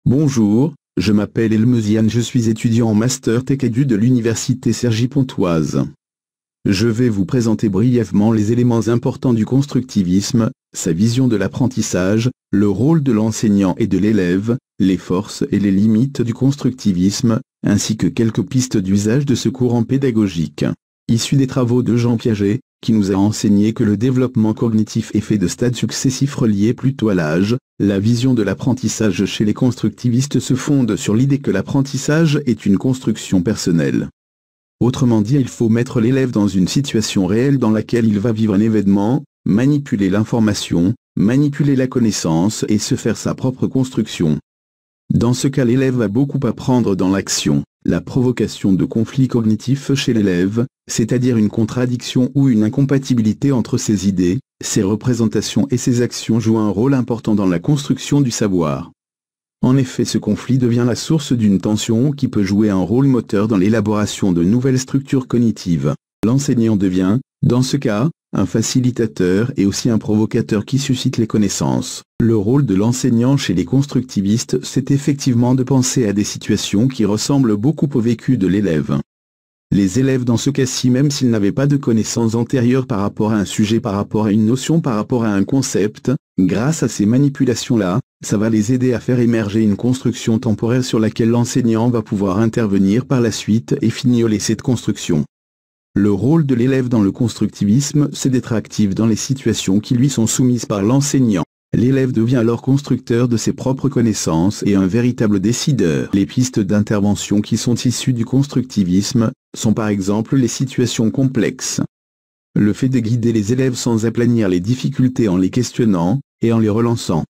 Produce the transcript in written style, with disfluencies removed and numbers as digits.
Bonjour, je m'appelle Elmesiane, je suis étudiant en Master Tech Edu de l'Université Cergy-Pontoise. Je vais vous présenter brièvement les éléments importants du constructivisme, sa vision de l'apprentissage, le rôle de l'enseignant et de l'élève, les forces et les limites du constructivisme, ainsi que quelques pistes d'usage de ce courant pédagogique. Issu des travaux de Jean Piaget, qui nous a enseigné que le développement cognitif est fait de stades successifs reliés plutôt à l'âge, la vision de l'apprentissage chez les constructivistes se fonde sur l'idée que l'apprentissage est une construction personnelle. Autrement dit, il faut mettre l'élève dans une situation réelle dans laquelle il va vivre un événement, manipuler l'information, manipuler la connaissance et se faire sa propre construction. Dans ce cas, l'élève va beaucoup apprendre dans l'action. La provocation de conflits cognitifs chez l'élève, c'est-à-dire une contradiction ou une incompatibilité entre ses idées, ses représentations et ses actions, joue un rôle important dans la construction du savoir. En effet, ce conflit devient la source d'une tension qui peut jouer un rôle moteur dans l'élaboration de nouvelles structures cognitives. L'enseignant devient, dans ce cas, un facilitateur et aussi un provocateur qui suscite les connaissances. Le rôle de l'enseignant chez les constructivistes, c'est effectivement de penser à des situations qui ressemblent beaucoup au vécu de l'élève. Les élèves dans ce cas-ci, même s'ils n'avaient pas de connaissances antérieures par rapport à un sujet, par rapport à une notion, par rapport à un concept, grâce à ces manipulations-là, ça va les aider à faire émerger une construction temporaire sur laquelle l'enseignant va pouvoir intervenir par la suite et fignoler cette construction. Le rôle de l'élève dans le constructivisme, c'est d'être actif dans les situations qui lui sont soumises par l'enseignant. L'élève devient alors constructeur de ses propres connaissances et un véritable décideur. Les pistes d'intervention qui sont issues du constructivisme sont par exemple les situations complexes. Le fait de guider les élèves sans aplanir les difficultés en les questionnant et en les relançant.